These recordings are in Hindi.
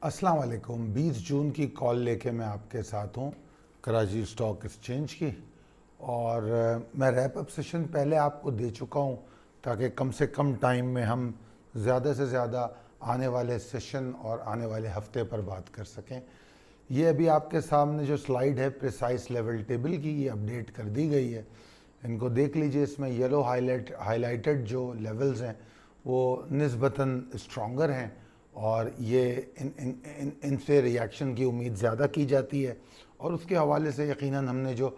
अस्सलाम वालेकुम। 20 जून की कॉल लेके मैं आपके साथ हूँ कराची स्टॉक एक्सचेंज की। और मैं रैप अप सेशन पहले आपको दे चुका हूँ ताकि कम से कम टाइम में हम ज़्यादा से ज़्यादा आने वाले सेशन और आने वाले हफ्ते पर बात कर सकें। ये अभी आपके सामने जो स्लाइड है प्रिसाइज लेवल टेबल की, ये अपडेट कर दी गई है। इनको देख लीजिए। इसमें येलो हाईलाइटेड जो लेवल्स हैं वो निस्बतन स्ट्रॉन्गर हैं और ये इनसे रिएक्शन की उम्मीद ज़्यादा की जाती है। और उसके हवाले से यकीनन हमने जो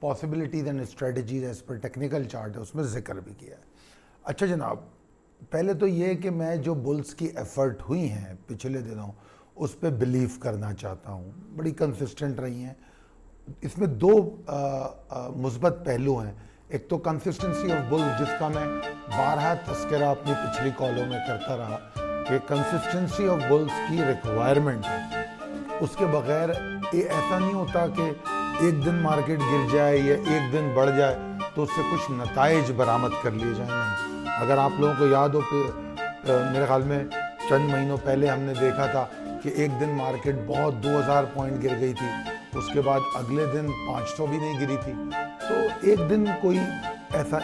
possibilities and strategies as per technical chart है उसमें ज़िक्र भी किया है। अच्छा जनाब, पहले तो ये कि मैं जो बुल्स की एफ़र्ट हुई हैं पिछले दिनों उस पर बिलीव करना चाहता हूँ। बड़ी कंसिस्टेंट रही हैं। इसमें दो मुस्बत पहलू हैं। एक तो कंसिस्टेंसी ऑफ बुल्स, जिसका मैं 12 तस्करा अपनी पिछली कॉलों में करता रहा कि कंसिस्टेंसी ऑफ बुल्स की रिक्वायरमेंट है। उसके बगैर ये ऐसा नहीं होता कि एक दिन मार्केट गिर जाए या एक दिन बढ़ जाए तो उससे कुछ नताइज बरामद कर लिए जाए। नहीं, अगर आप लोगों को याद हो मेरे ख्याल में चंद महीनों पहले हमने देखा था कि एक दिन मार्केट बहुत 2000 पॉइंट गिर गई थी, उसके बाद अगले दिन 500 भी नहीं गिरी थी। तो एक दिन कोई ऐसा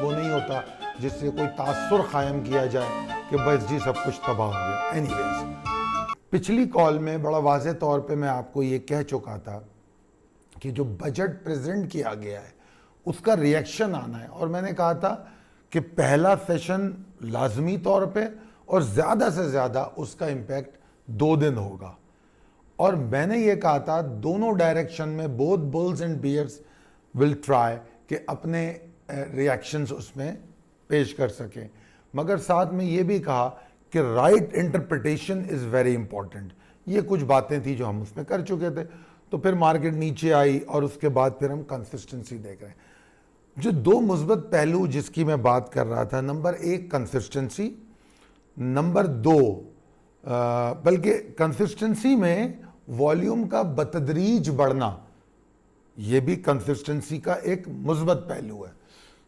वो नहीं होता जिससे कोई तासुर कायम किया जाए कि बस जी सब कुछ तबाह हो गया। एनीवेज, पिछली कॉल में बड़ा वाज़ेह तौर पे मैं आपको ये कह चुका था कि जो बजट प्रेजेंट किया गया है उसका रिएक्शन आना है। और मैंने कहा था कि पहला सेशन लाजमी तौर पे और ज़्यादा से ज़्यादा उसका इम्पैक्ट 2 दिन होगा। और मैंने ये कहा था दोनों डायरेक्शन में both bulls and bears will try कि अपने रिएक्शंस उसमें पेश कर सकें। मगर साथ में ये भी कहा कि right interpretation is very important. ये कुछ बातें थी जो हम उसमें कर चुके थे। तो फिर मार्केट नीचे आई और उसके बाद फिर हम कंसिस्टेंसी देख रहे हैं। जो दो मुस्बत पहलू जिसकी मैं बात कर रहा था, नंबर 1 कंसिस्टेंसी, नंबर 2 बल्कि कंसिस्टेंसी में वॉल्यूम का बतदरीज बढ़ना, ये भी कंसिस्टेंसी का एक मुस्बत पहलू है।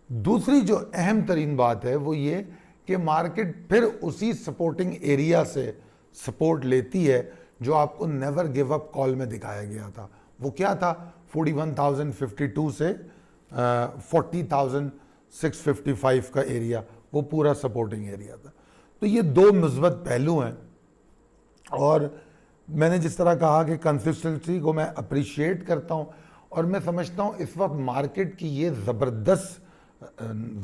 दूसरी जो अहम तरीन बात है वो ये कि मार्केट फिर उसी सपोर्टिंग एरिया से सपोर्ट लेती है जो आपको नेवर गिव अप कॉल में दिखाया गया था। वो क्या था? 41,052 से 40,655 का एरिया, वो पूरा सपोर्टिंग एरिया था। तो ये दो मुस्बत पहलू हैं। और मैंने जिस तरह कहा कि कंसिस्टेंसी को मैं अप्रिशिएट करता हूँ और मैं समझता हूँ इस वक्त मार्केट की ये ज़बरदस्त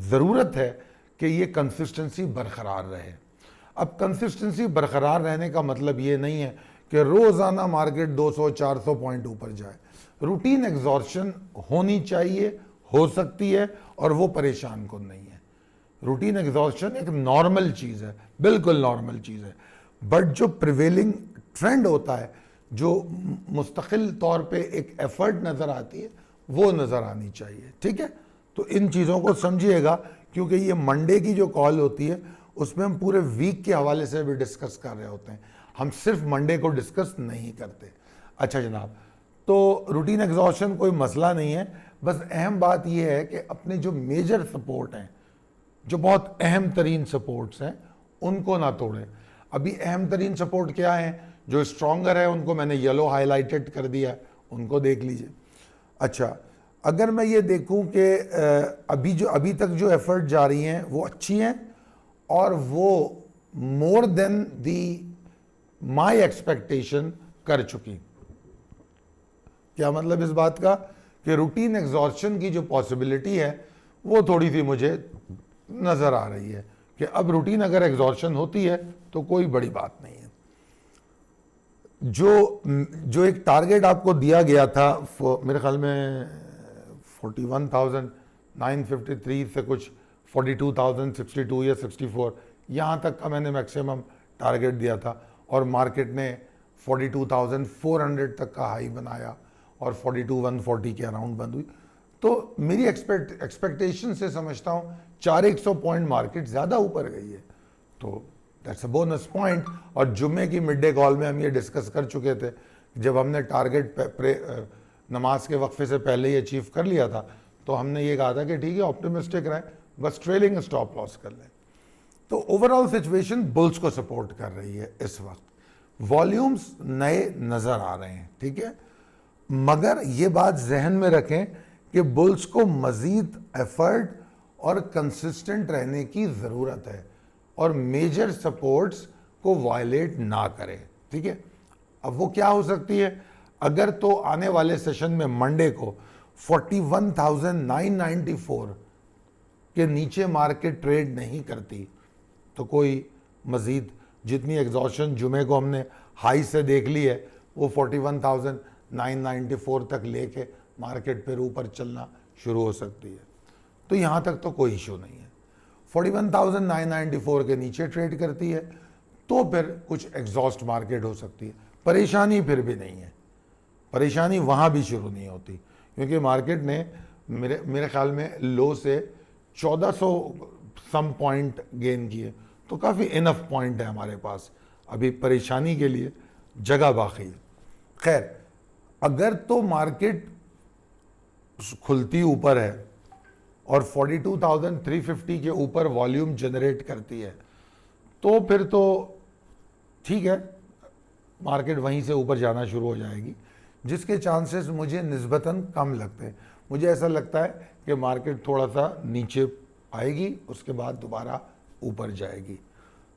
ज़रूरत है कि ये कंसिस्टेंसी बरकरार रहे। अब कंसिस्टेंसी बरकरार रहने का मतलब ये नहीं है कि रोज़ाना मार्केट 200-400 पॉइंट ऊपर जाए। रूटीन एग्जॉर्शन होनी चाहिए, हो सकती है, और वो परेशान कौन नहीं है। रूटीन एग्जॉर्शन एक नॉर्मल चीज़ है, बिल्कुल नॉर्मल चीज़ है। बट जो प्रिवेलिंग ट्रेंड होता है, जो मुस्तकिल तौर पे एक एफर्ट नज़र आती है, वो नज़र आनी चाहिए। ठीक है, तो इन चीज़ों को समझिएगा क्योंकि ये मंडे की जो कॉल होती है उसमें हम पूरे वीक के हवाले से भी डिस्कस कर रहे होते हैं, हम सिर्फ मंडे को डिस्कस नहीं करते। अच्छा जनाब, तो रूटीन एग्जॉर्शन कोई मसला नहीं है। बस अहम बात यह है कि अपने जो मेजर सपोर्ट हैं, जो बहुत अहम तरीन सपोर्ट्स हैं, उनको ना तोड़ें। अभी अहम तरीन सपोर्ट क्या है? जो स्ट्रॉन्गर है उनको मैंने येलो हाईलाइटेड कर दिया, उनको देख लीजिए। अच्छा, अगर मैं ये देखूं कि अभी तक जो एफर्ट जा रही हैं वो अच्छी हैं और वो more than the my expectation कर चुकी। क्या मतलब इस बात का? कि रूटीन एग्जॉर्शन की जो पॉसिबिलिटी है वो थोड़ी सी मुझे नज़र आ रही है कि अब रूटीन अगर एग्जॉर्शन होती है तो कोई बड़ी बात नहीं है। जो एक टारगेट आपको दिया गया था मेरे ख्याल में 41,953 से कुछ 42,062 या 64, यहाँ तक का मैंने मैक्सिमम टारगेट दिया था और मार्केट ने 42,400 तक का हाई बनाया और 42,140 के अराउंड बंद हुई। तो मेरी एक्सपेक्टेशन से समझता हूँ 400 पॉइंट मार्केट ज़्यादा ऊपर गई है, तो दैट्स अ बोनस पॉइंट। और जुम्मे की मिड डे कॉल में हम ये डिस्कस कर चुके थे, जब हमने टारगेट नमाज के वक्फे से पहले ही अचीव कर लिया था तो हमने ये कहा था कि ठीक है ऑप्टिमिस्टिक रहें, बस ट्रेलिंग स्टॉप लॉस कर लें। तो ओवरऑल सिचुएशन बुल्स को सपोर्ट कर रही है इस वक्त। वॉल्यूम्स नए नज़र आ रहे हैं, ठीक है। मगर ये बात जहन में रखें कि बुल्स को मज़ीद एफर्ट और कंसिस्टेंट रहने की ज़रूरत है और मेजर सपोर्ट्स को वायलेट ना करें, ठीक है। अब वो क्या हो सकती है? अगर तो आने वाले सेशन में मंडे को 41,994 के नीचे मार्केट ट्रेड नहीं करती तो कोई मज़ीद जितनी एग्जॉशन जुमे को हमने हाई से देख ली है वो 41,994 तक लेके मार्केट फिर ऊपर चलना शुरू हो सकती है। तो यहाँ तक तो कोई इशू नहीं है। 41,994 के नीचे ट्रेड करती है तो फिर कुछ एग्जॉस्ट मार्केट हो सकती है। परेशानी फिर भी नहीं है, परेशानी वहाँ भी शुरू नहीं होती क्योंकि मार्केट ने मेरे ख्याल में लो से 1400 सम पॉइंट गेन किए, तो काफ़ी इनफ पॉइंट है हमारे पास, अभी परेशानी के लिए जगह बाकी है। खैर, अगर तो मार्केट खुलती ऊपर है और 42,350 के ऊपर वॉल्यूम जनरेट करती है तो फिर तो ठीक है, मार्केट वहीं से ऊपर जाना शुरू हो जाएगी, जिसके चांसेस मुझे निस्बतन कम लगते हैं। मुझे ऐसा लगता है कि मार्केट थोड़ा सा नीचे आएगी, उसके बाद दोबारा ऊपर जाएगी।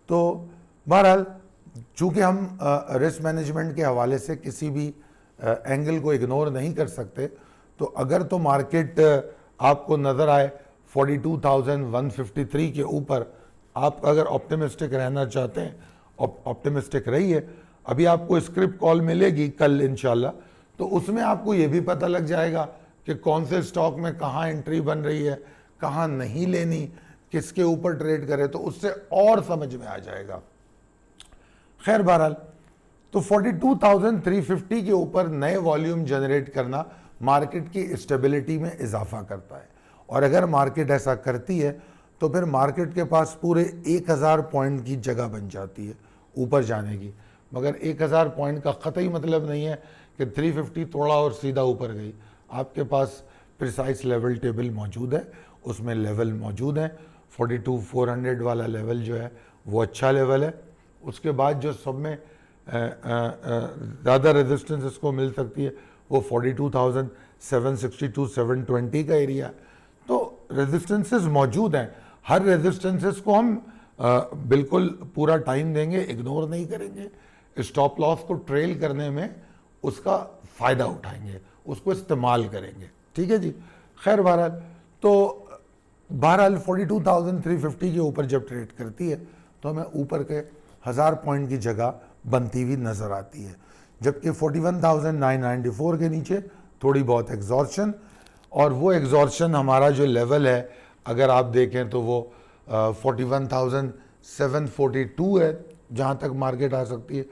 तो बहरहाल चूँकि हम रिस्क मैनेजमेंट के हवाले से किसी भी एंगल को इग्नोर नहीं कर सकते, तो अगर तो मार्केट आपको नज़र आए 42,153 के ऊपर, आप अगर ऑप्टिमिस्टिक रहना चाहते हैं ऑप्टिमिस्टिक रहिए। अभी आपको स्क्रिप्ट कॉल मिलेगी कल इंशाल्लाह, तो उसमें आपको ये भी पता लग जाएगा कि कौन से स्टॉक में कहाँ एंट्री बन रही है, कहाँ नहीं लेनी, किसके ऊपर ट्रेड करे, तो उससे और समझ में आ जाएगा। खैर बहरहाल, तो 42,350 के ऊपर नए वॉल्यूम जनरेट करना मार्केट की स्टेबिलिटी में इजाफा करता है, और अगर मार्केट ऐसा करती है तो फिर मार्केट के पास पूरे 1000 पॉइंट की जगह बन जाती है ऊपर जाने की। मगर 1000 पॉइंट का कतई मतलब नहीं है कि 350 तोड़ा और सीधा ऊपर गई। आपके पास प्रिसाइज लेवल टेबल मौजूद है, उसमें लेवल मौजूद हैं। 42,400 वाला लेवल जो है वो अच्छा लेवल है। उसके बाद जो सब में ज़्यादा रेजिस्टेंस इसको मिल सकती है वो 42,762 720 का एरिया। तो रेजिस्टेंसेस मौजूद हैं, हर रेजिस्टेंसेस को हम बिल्कुल पूरा टाइम देंगे, इग्नोर नहीं करेंगे। स्टॉप लॉस को ट्रेल करने में उसका फ़ायदा उठाएंगे, उसको इस्तेमाल करेंगे, ठीक है जी। खैर बहरहाल, तो बहरहाल 42,350 के ऊपर जब ट्रेड करती है तो हमें ऊपर के 1000 पॉइंट की जगह बनती हुई नज़र आती है, जबकि 41,994 के नीचे थोड़ी बहुत एग्जॉर्शन, और वो एग्जॉर्शन हमारा जो लेवल है अगर आप देखें तो वो 41,742 है जहाँ तक मार्केट आ सकती है,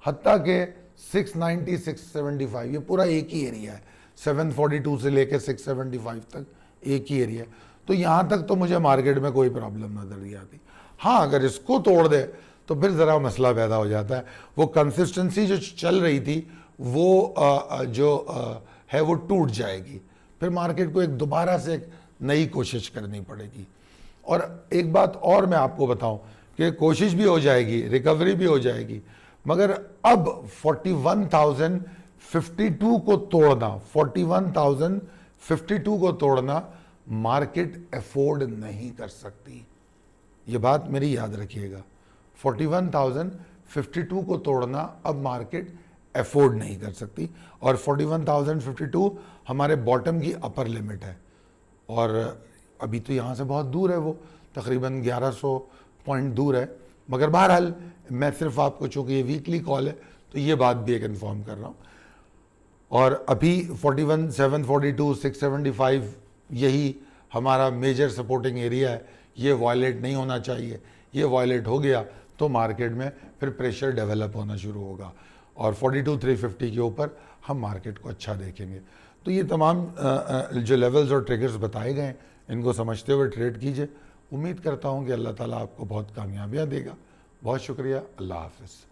हत्ता के 690 675 ये पूरा एक ही एरिया है, 742 से लेकर 675 तक एक ही एरिया है। तो यहाँ तक तो मुझे मार्केट में कोई प्रॉब्लम नज़र नहीं आती। हाँ, अगर इसको तोड़ दे तो फिर ज़रा मसला पैदा हो जाता है। वो कंसिस्टेंसी जो चल रही थी वो है वो टूट जाएगी, फिर मार्केट को एक दोबारा से एक नई कोशिश करनी पड़ेगी। और एक बात और मैं आपको बताऊं कि कोशिश भी हो जाएगी, रिकवरी भी हो जाएगी, मगर अब 41,052 को तोड़ना, 41,052 को तोड़ना मार्केट अफोर्ड नहीं कर सकती। ये बात मेरी याद रखिएगा, 41,052 को तोड़ना अब मार्केट अफोर्ड नहीं कर सकती, और 41,052 हमारे बॉटम की अपर लिमिट है, और अभी तो यहाँ से बहुत दूर है, वो तकरीबन 1100 पॉइंट दूर है। मगर बहरहाल मैं सिर्फ आपको, चूँकि ये वीकली कॉल है तो ये बात भी एक इन्फॉर्म कर रहा हूँ। और अभी 41,742 675 यही हमारा मेजर सपोर्टिंग एरिया है, ये वायलेट नहीं होना चाहिए। ये वायलेट हो गया तो मार्केट में फिर प्रेशर डेवलप होना शुरू होगा, और 42,350 के ऊपर हम मार्केट को अच्छा देखेंगे। तो ये तमाम जो लेवल्स और ट्रिगर्स बताए गए इनको समझते हुए ट्रेड कीजिए। उम्मीद करता हूँ कि अल्लाह ताला आपको बहुत कामयाबियाँ देगा। बहुत शुक्रिया, अल्लाह हाफ़िज़।